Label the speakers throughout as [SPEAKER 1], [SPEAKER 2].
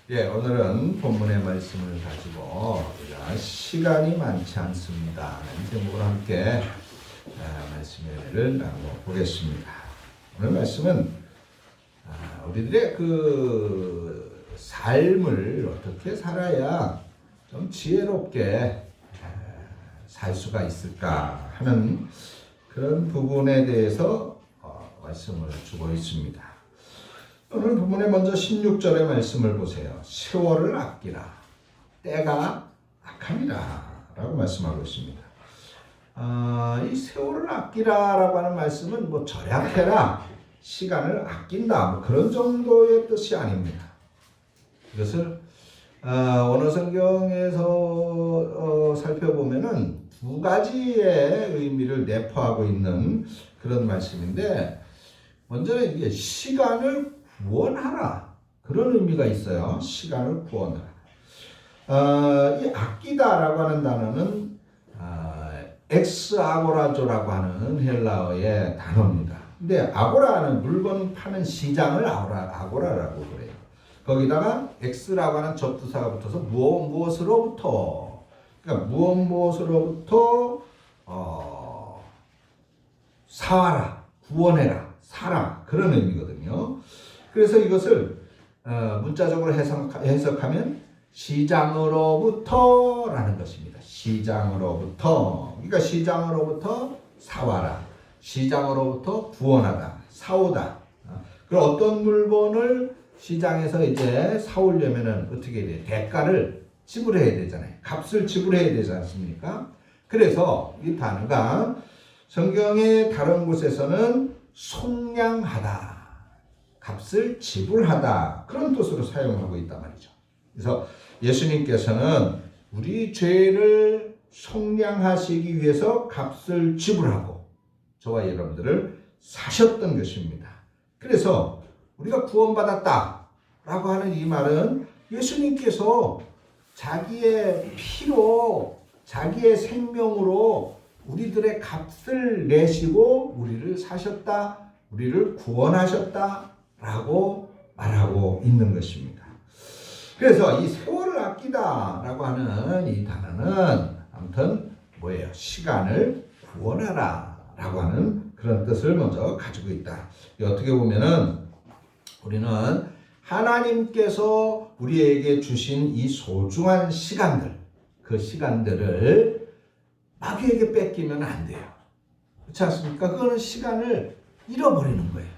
[SPEAKER 1] 오늘은 본문의 말씀을 가지고 우리가 시간이 많지 않습니다. 이 제목으로 함께 말씀을 나눠보겠습니다. 오늘 말씀은 우리들의 그 삶을 어떻게 살아야 좀 지혜롭게 살 수가 있을까 하는 그런 부분에 대해서 말씀을 주고 있습니다. 오늘 부분에 먼저 16절의 말씀을 보세요. 세월을 아끼라. 때가 악함이라. 라고 말씀하고 있습니다. 이 세월을 아끼라 라고 하는 말씀은 뭐 절약해라, 시간을 아낀다, 뭐 그런 정도의 뜻이 아닙니다. 이것을 오늘 성경에서 살펴보면은 두 가지의 의미를 내포하고 있는 그런 말씀인데, 먼저는 이게 시간을 구원하라, 그런 의미가 있어요. 시간을 구원하라. 이 아끼다라고 하는 단어는 엑스아고라조라고 하는 헬라어의 단어입니다. 근데 아고라는 물건 파는 시장을 아고라라고 그래요. 거기다가 엑스라고 하는 접두사가 붙어서 무엇으로부터, 그러니까 무엇으로부터 사와라, 구원해라, 사라, 그런 의미거든요. 그래서 이것을 문자적으로 해석하면 시장으로부터라는 것입니다. 시장으로부터. 그러니까 시장으로부터 사와라, 시장으로부터 구원하다, 사오다. 그럼 어떤 물건을 시장에서 이제 사오려면은 어떻게 해야 돼? 대가를 지불해야 되잖아요. 값을 지불해야 되지 않습니까? 그래서 이 단어가 성경의 다른 곳에서는 속량하다, 값을 지불하다, 그런 뜻으로 사용하고 있단 말이죠. 그래서 예수님께서는 우리 죄를 속량하시기 위해서 값을 지불하고 저와 여러분들을 사셨던 것입니다. 그래서 우리가 구원받았다 라고 하는 이 말은 예수님께서 자기의 피로, 자기의 생명으로 우리들의 값을 내시고 우리를 사셨다, 우리를 구원하셨다 라고 말하고 있는 것입니다. 그래서 이 세월을 아끼다 라고 하는 이 단어는 아무튼 뭐예요? 시간을 구원하라 라고 하는 그런 뜻을 먼저 가지고 있다. 어떻게 보면은 우리는 하나님께서 우리에게 주신 이 소중한 시간들, 그 시간들을 마귀에게 뺏기면 안 돼요. 그렇지 않습니까? 그거는 시간을 잃어버리는 거예요.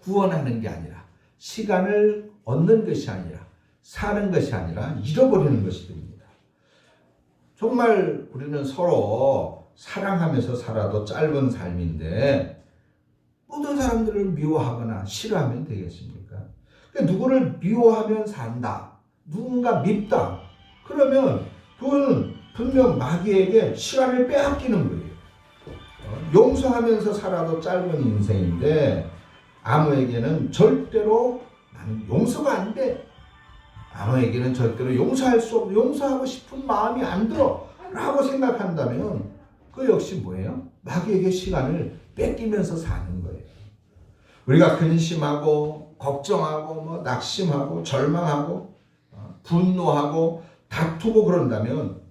[SPEAKER 1] 구원하는 게 아니라, 시간을 얻는 것이 아니라, 사는 것이 아니라 잃어버리는 것이 됩니다. 정말 우리는 서로 사랑하면서 살아도 짧은 삶인데 모든 사람들을 미워하거나 싫어하면 되겠습니까? 그러니까 누구를 미워하면 산다, 누군가 밉다, 그러면 그거는 분명 마귀에게 시간을 빼앗기는 거예요. 용서하면서 살아도 짧은 인생인데 아무에게는 절대로 나는 용서가 안 돼, 아무에게는 절대로 용서할 수 없고 용서하고 싶은 마음이 안 들어 라고 생각한다면 그 역시 뭐예요? 마귀에게 시간을 뺏기면서 사는 거예요. 우리가 근심하고 걱정하고 낙심하고 절망하고 분노하고 다투고 그런다면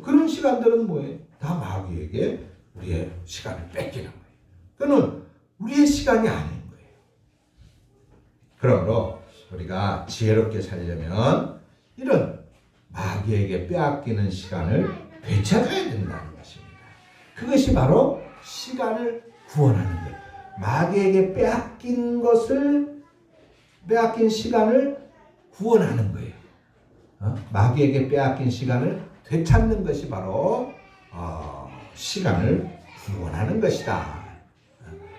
[SPEAKER 1] 그런 시간들은 뭐예요? 다 마귀에게 우리의 시간을 뺏기는 거예요. 그는 우리의 시간이 아닌 거예요. 그러므로 우리가 지혜롭게 살려면 이런 마귀에게 빼앗기는 시간을 되찾아야 된다는 것입니다. 그것이 바로 시간을 구원하는 거예요. 마귀에게 빼앗긴 시간을 구원하는 거예요. 마귀에게 빼앗긴 시간을 되찾는 것이 바로 시간을 구원하는 것이다.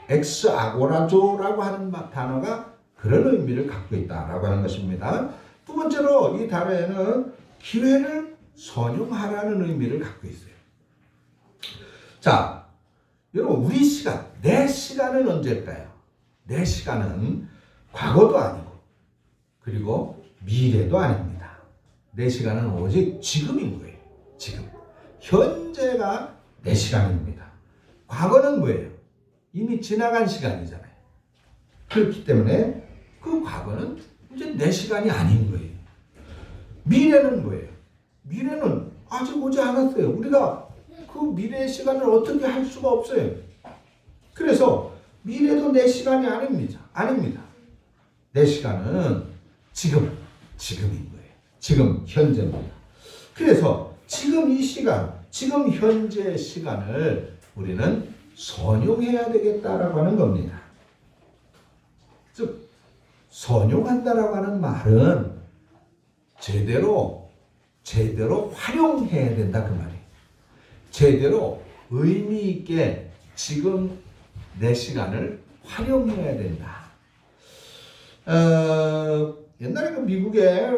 [SPEAKER 1] 엑스아고라조라고 하는 단어가 그런 의미를 갖고 있다라고 하는 것입니다. 두 번째로 이 단어에는 기회를 선용하라는 의미를 갖고 있어요. 자, 여러분, 우리 시간, 내 시간은 언제일까요? 내 시간은 과거도 아니고 그리고 미래도 아닙니다. 내 시간은 오직 지금인 거예요. 지금. 현재가 내 시간입니다. 과거는 뭐예요? 이미 지나간 시간이잖아요. 그렇기 때문에 그 과거는 이제 내 시간이 아닌 거예요. 미래는 뭐예요? 미래는 아직 오지 않았어요. 우리가 그 미래의 시간을 어떻게 할 수가 없어요. 그래서 미래도 내 시간이 아닙니다. 아닙니다. 내 시간은 지금인 거예요. 지금 현재입니다. 그래서 지금 이 시간, 지금 현재의 시간을 우리는 선용해야 되겠다라고 하는 겁니다. 즉 선용한다라고 하는 말은 제대로 활용해야 된다 그 말이에요. 제대로 의미 있게 지금 내 시간을 활용해야 된다. 옛날에 그 미국에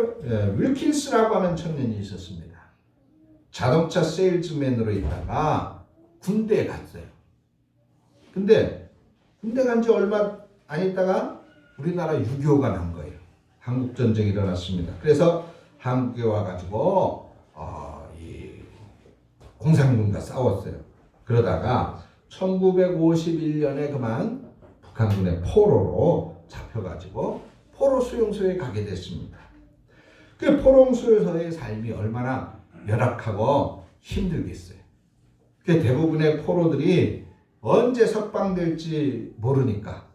[SPEAKER 1] 윌킨스라고 하는 청년이 있었습니다. 자동차 세일즈맨으로 있다가 군대에 갔어요. 근데 군대 간 지 얼마 안 있다가 우리나라 6.25가 난 거예요. 한국 전쟁이 일어났습니다. 그래서 한국에 와가지고 이 공산군과 싸웠어요. 그러다가 1951년에 그만 북한군의 포로로 잡혀가지고 포로 수용소에 가게 됐습니다. 그 포로 수용소의 삶이 얼마나 열악하고 힘들겠어요. 그 대부분의 포로들이 언제 석방될지 모르니까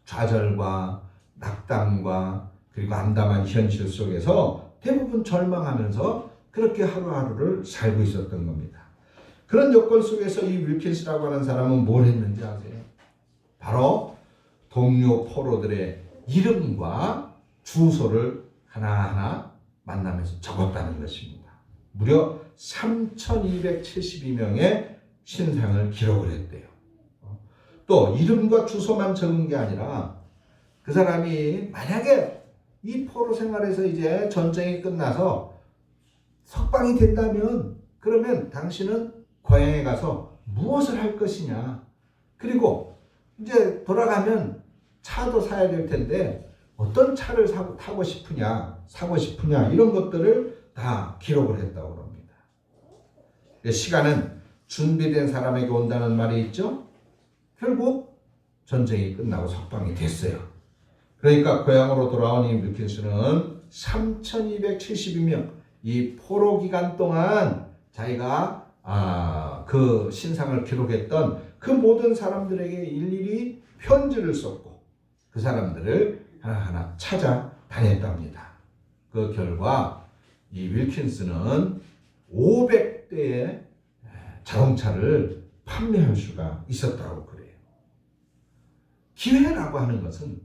[SPEAKER 1] 좌절과 낙담과 그리고 암담한 현실 속에서 대부분 절망하면서 그렇게 하루하루를 살고 있었던 겁니다. 그런 여건 속에서 이 윌킨스라고 하는 사람은 뭘 했는지 아세요? 바로 동료 포로들의 이름과 주소를 하나하나 만나면서 적었다는 것입니다. 무려 3,272명의 신상을 기록을 했대요. 또 이름과 주소만 적은 게 아니라 그 사람이 만약에 이 포로 생활에서 이제 전쟁이 끝나서 석방이 된다면 그러면 당신은 고향에 가서 무엇을 할 것이냐, 그리고 이제 돌아가면 차도 사야 될 텐데 어떤 차를 타고 싶으냐, 사고 싶으냐, 이런 것들을 다 기록을 했다고 합니다. 시간은 준비된 사람에게 온다는 말이 있죠. 결국 전쟁이 끝나고 석방이 됐어요. 그러니까 고향으로 돌아온 이 윌킨스는 3,272명 이 포로 기간 동안 자기가 그 신상을 기록했던 그 모든 사람들에게 일일이 편지를 썼고 그 사람들을 하나하나 찾아다녔답니다. 그 결과 이 윌킨스는 500대의 자동차를 판매할 수가 있었다고 그래요. 기회라고 하는 것은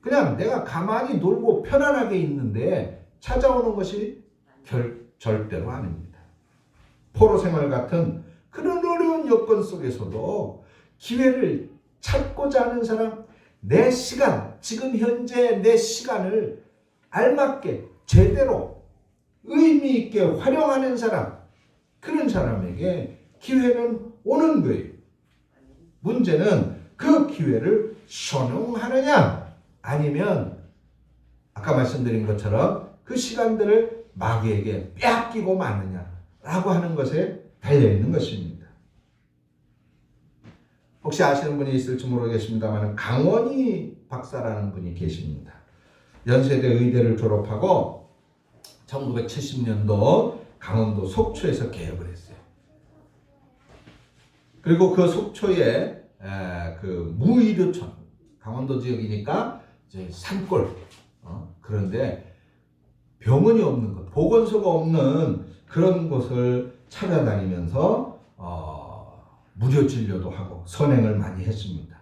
[SPEAKER 1] 그냥 내가 가만히 놀고 편안하게 있는데 찾아오는 것이 절대로 아닙니다. 포로 생활 같은 그런 어려운 여건 속에서도 기회를 찾고자 하는 사람, 내 시간, 지금 현재 내 시간을 알맞게 제대로 의미 있게 활용하는 사람, 그런 사람에게 기회는 오는 거예요. 문제는 그 기회를 선용하느냐 아니면 아까 말씀드린 것처럼 그 시간들을 마귀에게 빼앗기고 마느냐라고 하는 것에 달려있는 것입니다. 혹시 아시는 분이 있을지 모르겠습니다만 강원희 박사라는 분이 계십니다. 연세대 의대를 졸업하고 1970년도 강원도 속초에서 개업을 했어요. 그리고 그 속초에 그 무이르촌, 강원도 지역이니까 이제 산골, 그런데 병원이 없는 것, 보건소가 없는 그런 곳을 찾아다니면서 무료 진료도 하고 선행을 많이 했습니다.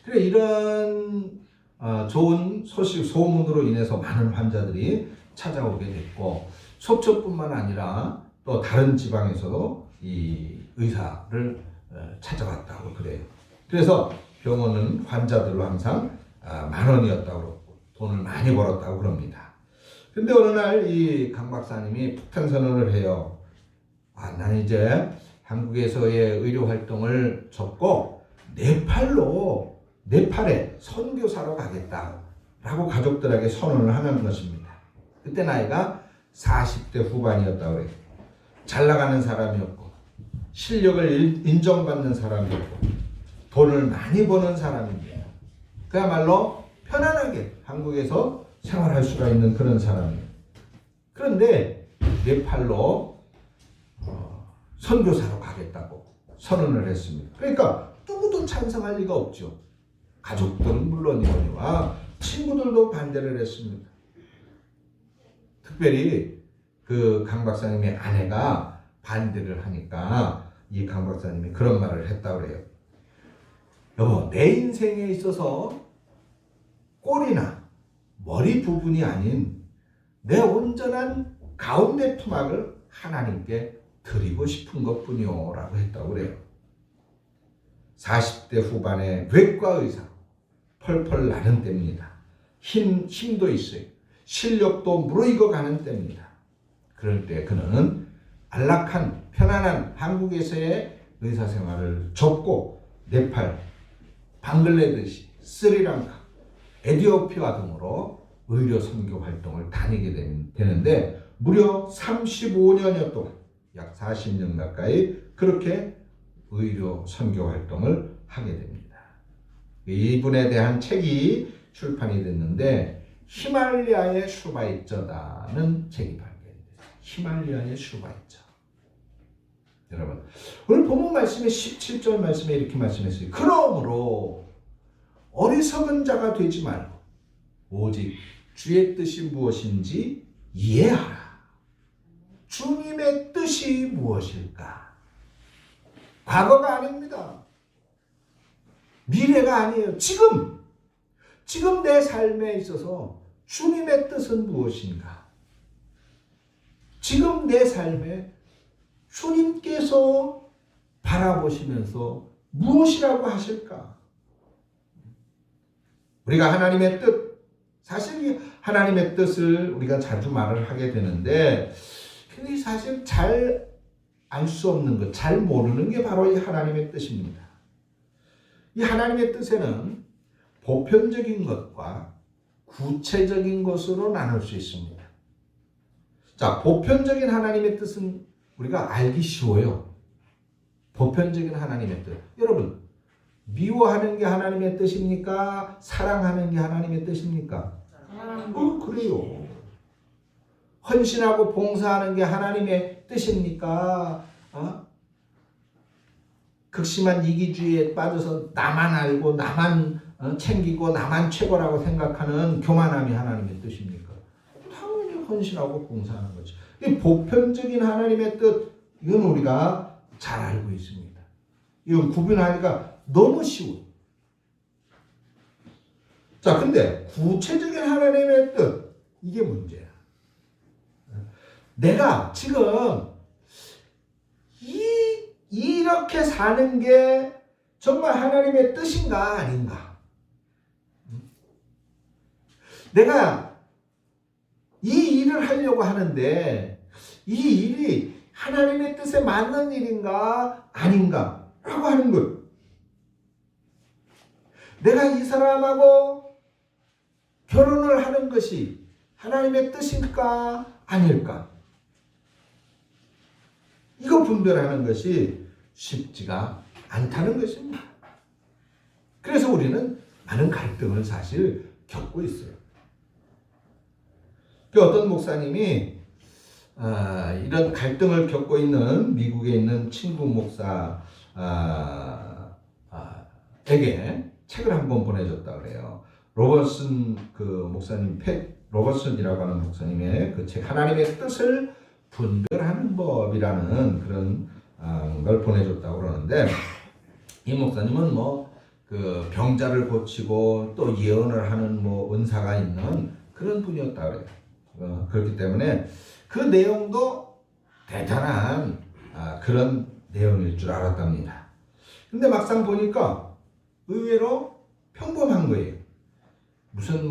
[SPEAKER 1] 그래 이런 좋은 소식, 소문으로 인해서 많은 환자들이 찾아오게 됐고 속초뿐만 아니라 또 다른 지방에서도 이 의사를 찾아왔다고 그래요. 그래서 병원은 환자들로 항상 만원이었다고 그러고 돈을 많이 벌었다고 그럽니다. 근데 어느 날 이 강 박사님이 폭탄 선언을 해요. 난 이제 한국에서의 의료 활동을 접고 네팔에 선교사로 가겠다라고 가족들에게 선언을 하는 것입니다. 그때 나이가 40대 후반이었다고 그래요. 잘 나가는 사람이었고 실력을 인정받는 사람이었고 돈을 많이 버는 사람입니다. 그야말로 편안하게 한국에서 생활할 수가 있는 그런 사람이에요. 그런데 네팔로 선교사로 가겠다고 선언을 했습니다. 그러니까 누구도 찬성할 리가 없죠. 가족들은 물론이거니와 친구들도 반대를 했습니다. 특별히 그 강 박사님의 아내가 반대를 하니까 이 강 박사님이 그런 말을 했다고 그래요. 여보, 내 인생에 있어서 꼬리나 머리 부분이 아닌 내 온전한 가운데 토막을 하나님께 드리고 싶은 것뿐이요 라고 했다고 그래요. 40대 후반의 외과 의사 펄펄 나는 때입니다. 힘도 있어요. 실력도 무르익어 가는 때입니다. 그럴 때 그는 안락한 편안한 한국에서의 의사 생활을 접고 네팔, 방글라데시, 스리랑카, 에티오피아 등으로 의료 선교 활동을 다니게 되는데 무려 35년여 동안 약 40년 가까이 그렇게 의료 선교 활동을 하게 됩니다. 이분에 대한 책이 출판이 됐는데 히말라야의 슈바이처다는 책이 발견됐어요. 히말라야의 슈바이처. 여러분, 오늘 본문 말씀에 17절 말씀에 이렇게 말씀했어요. 그러므로 어리석은 자가 되지 말고 오직 주의 뜻이 무엇인지 이해하라. 주님의 뜻이 무엇일까? 과거가 아닙니다. 미래가 아니에요. 지금 내 삶에 있어서 주님의 뜻은 무엇인가? 지금 내 삶에 주님께서 바라보시면서 무엇이라고 하실까? 우리가 하나님의 뜻, 사실 하나님의 뜻을 우리가 자주 말을 하게 되는데 근데 사실 잘 알 수 없는 것, 잘 모르는 게 바로 이 하나님의 뜻입니다. 이 하나님의 뜻에는 보편적인 것과 구체적인 것으로 나눌 수 있습니다. 자, 보편적인 하나님의 뜻은 우리가 알기 쉬워요. 보편적인 하나님의 뜻. 여러분, 미워하는 게 하나님의 뜻입니까? 사랑하는 게 하나님의 뜻입니까? 그래요. 헌신하고 봉사하는 게 하나님의 뜻입니까? 극심한 이기주의에 빠져서 나만 알고 나만 챙기고 나만 최고라고 생각하는 교만함이 하나님의 뜻입니까? 당연히 헌신하고 봉사하는 거죠. 이 보편적인 하나님의 뜻, 이건 우리가 잘 알고 있습니다. 이건 구분하기가 너무 쉬워요. 자, 근데 구체적인 하나님의 뜻, 이게 문제야. 내가 지금 이렇게 사는 게 정말 하나님의 뜻인가 아닌가? 내가 이 일을 하려고 하는데 이 일이 하나님의 뜻에 맞는 일인가 아닌가? 라고 하는 것. 내가 이 사람하고 결혼을 하는 것이 하나님의 뜻일까 아닐까? 이거 분별하는 것이 쉽지가 않다는 것입니다. 그래서 우리는 많은 갈등을 사실 겪고 있어요. 어떤 목사님이 이런 갈등을 겪고 있는 미국에 있는 친구 목사에게 책을 한 권 보내줬다 그래요. 로버슨 그 목사님, 팻 로버슨이라고 하는 목사님의 그 책 하나님의 뜻을 분별하는 법이라는 그런 걸 보내줬다고 그러는데 이 목사님은 그 병자를 고치고 또 예언을 하는 은사가 있는 그런 분이었다 그래요. 그렇기 때문에 그 내용도 대단한 그런 내용일 줄 알았답니다. 근데 막상 보니까 의외로 평범한 거예요. 무슨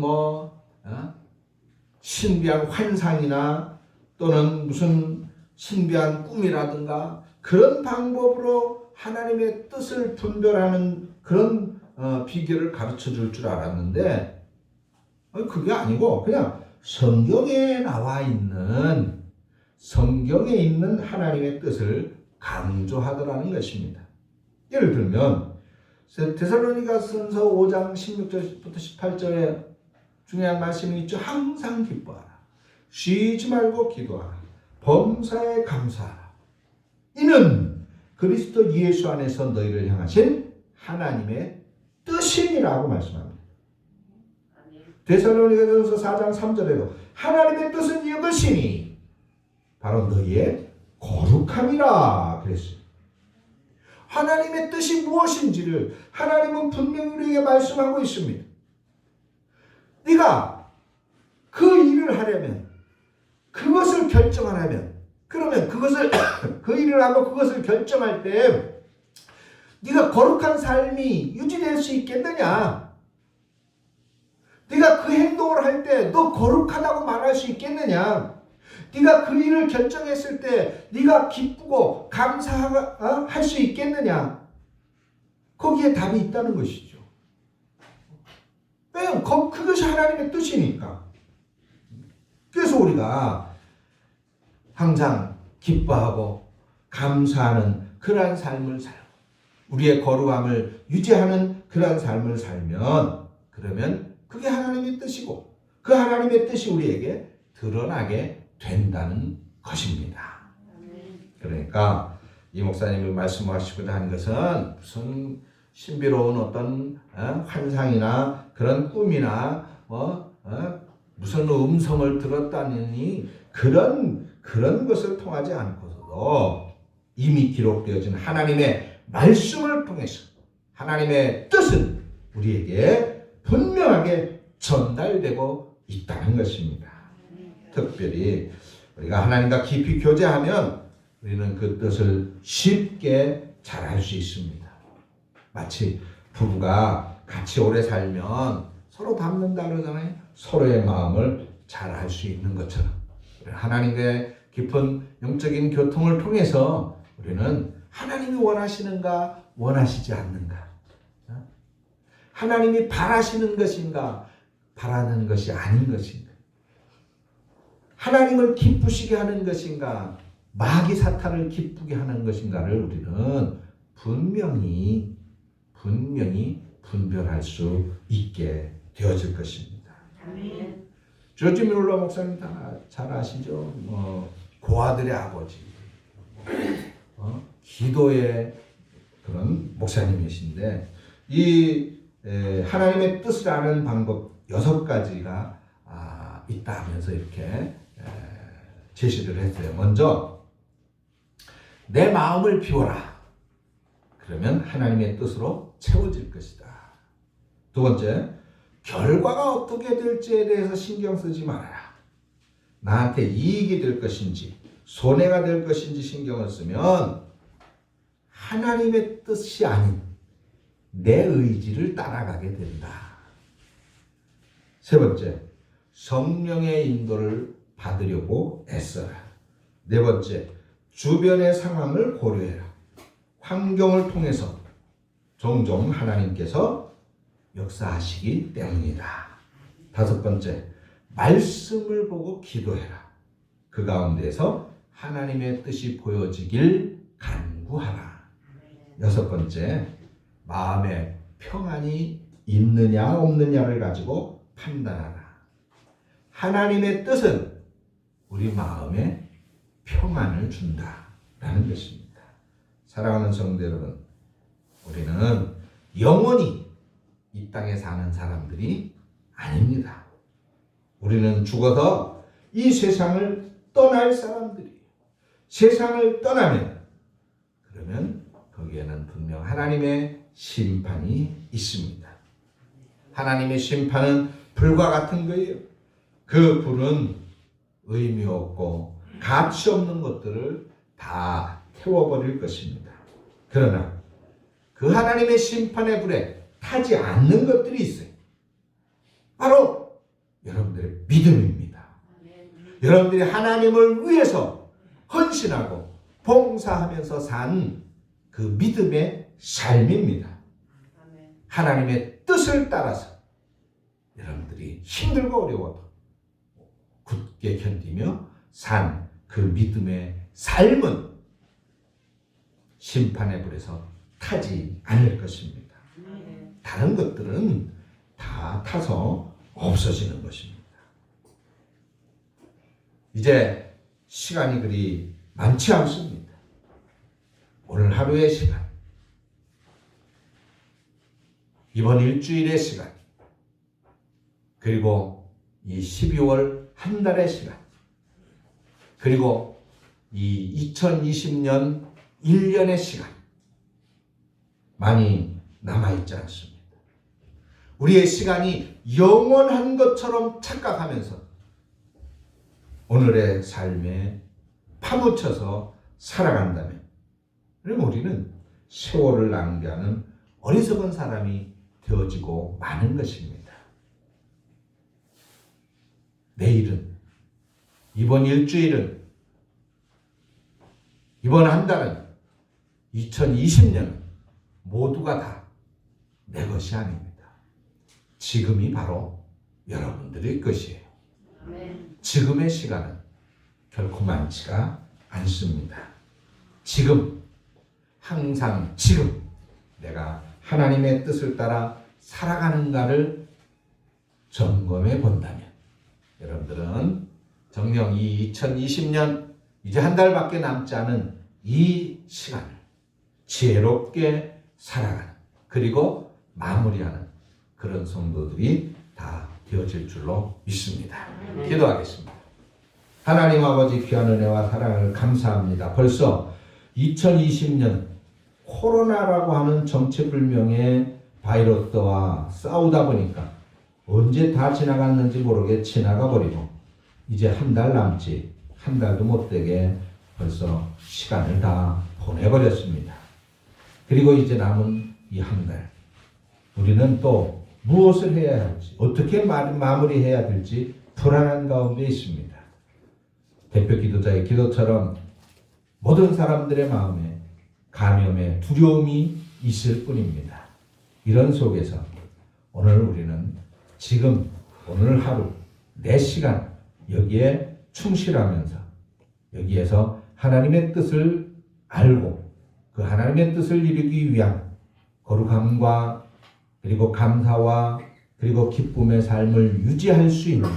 [SPEAKER 1] 신비한 환상이나 또는 무슨 신비한 꿈이라든가 그런 방법으로 하나님의 뜻을 분별하는 그런 비결을 가르쳐 줄 줄 알았는데 그게 아니고 그냥 성경에 있는 하나님의 뜻을 강조하더라는 것입니다. 예를 들면 데살로니가전서 5장 16절부터 18절에 중요한 말씀이 있죠. 항상 기뻐하라. 쉬지 말고 기도하라. 범사에 감사하라. 이는 그리스도 예수 안에서 너희를 향하신 하나님의 뜻이니라고 말씀합니다. 데살로니가전서 4장 3절에도 하나님의 뜻은 이것이니 바로 너희의 거룩함이라 그랬어요. 하나님의 뜻이 무엇인지를 하나님은 분명히 우리에게 말씀하고 있습니다. 네가 그 일을 하려면, 그것을 결정하려면, 그러면 그것을 그 일을 하고 그것을 결정할 때 네가 거룩한 삶이 유지될 수 있겠느냐? 네가 그 행동을 할 때 너 거룩하다고 말할 수 있겠느냐? 네가 그 일을 결정했을 때 네가 기쁘고 감사할 수 있겠느냐? 거기에 답이 있다는 것이죠. 왜냐하면 그것이 하나님의 뜻이니까. 그래서 우리가 항상 기뻐하고 감사하는 그러한 삶을 살고 우리의 거룩함을 유지하는 그러한 삶을 살면 그러면 그게 하나님의 뜻이고 그 하나님의 뜻이 우리에게 드러나게 된다는 것입니다. 그러니까 이 목사님이 말씀하시고자 하는 것은 무슨 신비로운 어떤 환상이나 그런 꿈이나 무슨 음성을 들었다니 그런 것을 통하지 않고서도 이미 기록되어진 하나님의 말씀을 통해서 하나님의 뜻은 우리에게 분명하게 전달되고 있다는 것입니다. 특별히 우리가 하나님과 깊이 교제하면 우리는 그 뜻을 쉽게 잘 알 수 있습니다. 마치 부부가 같이 오래 살면 서로 닮는다 그러잖아요. 서로의 마음을 잘 알 수 있는 것처럼 하나님과의 깊은 영적인 교통을 통해서 우리는 하나님이 원하시는가 원하시지 않는가, 하나님이 바라시는 것인가 바라는 것이 아닌 것인가, 하나님을 기쁘시게 하는 것인가 마귀 사탄을 기쁘게 하는 것인가를 우리는 분명히 분별할 수 있게 되어질 것입니다. 아멘. 조지 뮬러 목사님 다 잘 아시죠? 고아들의 아버지, 기도의 그런 목사님이신데 이 하나님의 뜻을 아는 방법 6가지가 있다 하면서 이렇게 제시를 했어요. 먼저 내 마음을 비워라. 그러면 하나님의 뜻으로 채워질 것이다. 두 번째, 결과가 어떻게 될지에 대해서 신경 쓰지 말아라. 나한테 이익이 될 것인지 손해가 될 것인지 신경을 쓰면 하나님의 뜻이 아닌 내 의지를 따라가게 된다. 세 번째, 성령의 인도를 받으려고 애써라. 네 번째, 주변의 상황을 고려해라. 환경을 통해서 종종 하나님께서 역사하시기 때문이다. 다섯 번째, 말씀을 보고 기도해라. 그 가운데서 하나님의 뜻이 보여지길 간구하라. 여섯 번째, 마음에 평안이 있느냐 없느냐를 가지고 판단하라. 하나님의 뜻은 우리 마음에 평안을 준다라는 것입니다. 사랑하는 성도 여러분, 우리는 영원히 이 땅에 사는 사람들이 아닙니다. 우리는 죽어서 이 세상을 떠날 사람들이에요. 세상을 떠나면 그러면 거기에는 분명 하나님의 심판이 있습니다. 하나님의 심판은 불과 같은 거예요. 그 불은 의미 없고 가치 없는 것들을 다 태워버릴 것입니다. 그러나 그 하나님의 심판의 불에 타지 않는 것들이 있어요. 바로 여러분들의 믿음입니다. 여러분들이 하나님을 위해서 헌신하고 봉사하면서 산 그 믿음의 삶입니다. 하나님의 뜻을 따라서 여러분들이 힘들고 어려워도 굳게 견디며 산 그 믿음의 삶은 심판의 불에서 타지 않을 것입니다. 다른 것들은 다 타서 없어지는 것입니다. 이제 시간이 그리 많지 않습니다. 오늘 하루의 시간, 이번 일주일의 시간, 그리고 이 12월 한 달의 시간, 그리고 이 2020년 1년의 시간 많이 남아있지 않습니다. 우리의 시간이 영원한 것처럼 착각하면서 오늘의 삶에 파묻혀서 살아간다면 그럼 우리는 세월을 낭비하는 어리석은 사람이 되어지고 마는 것입니다. 내일은, 이번 일주일은, 이번 한 달은, 2020년은 모두가 다 내 것이 아닙니다. 지금이 바로 여러분들의 것이에요. 지금의 시간은 결코 많지가 않습니다. 지금, 항상 지금 내가 하나님의 뜻을 따라 살아가는가를 점검해 본다면 여러분들은 정녕 이 2020년 이제 한 달밖에 남지 않은 이 시간을 지혜롭게 살아가는, 그리고 마무리하는 그런 성도들이 다 되어질 줄로 믿습니다. 기도하겠습니다. 하나님 아버지 귀한 은혜와 사랑을 감사합니다. 벌써 2020년 코로나라고 하는 정체불명의 바이러스와 싸우다 보니까 언제 다 지나갔는지 모르게 지나가 버리고 이제 한 달 남지, 한 달도 못 되게 벌써 시간을 다 보내버렸습니다. 그리고 이제 남은 이 한 달, 우리는 또 무엇을 해야 할지, 어떻게 마무리해야 될지 불안한 가운데 있습니다. 대표 기도자의 기도처럼 모든 사람들의 마음에 감염의 두려움이 있을 뿐입니다. 이런 속에서 오늘 우리는 지금 오늘 하루 내 시간 여기에 충실하면서 여기에서 하나님의 뜻을 알고 그 하나님의 뜻을 이루기 위한 거룩함과 그리고 감사와 그리고 기쁨의 삶을 유지할 수 있는,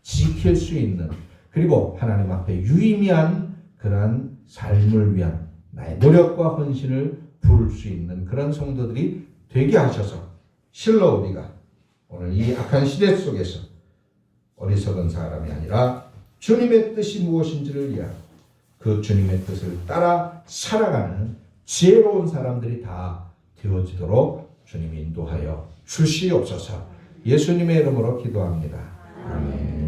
[SPEAKER 1] 지킬 수 있는, 그리고 하나님 앞에 유의미한 그러한 삶을 위한 나의 노력과 헌신을 부를 수 있는 그런 성도들이 되게 하셔서 실로 우리가 오늘 이 악한 시대 속에서 어리석은 사람이 아니라 주님의 뜻이 무엇인지를 이해하고 그 주님의 뜻을 따라 살아가는 지혜로운 사람들이 다 되어지도록 주님이 인도하여 주시옵소서. 예수님의 이름으로 기도합니다. 아멘.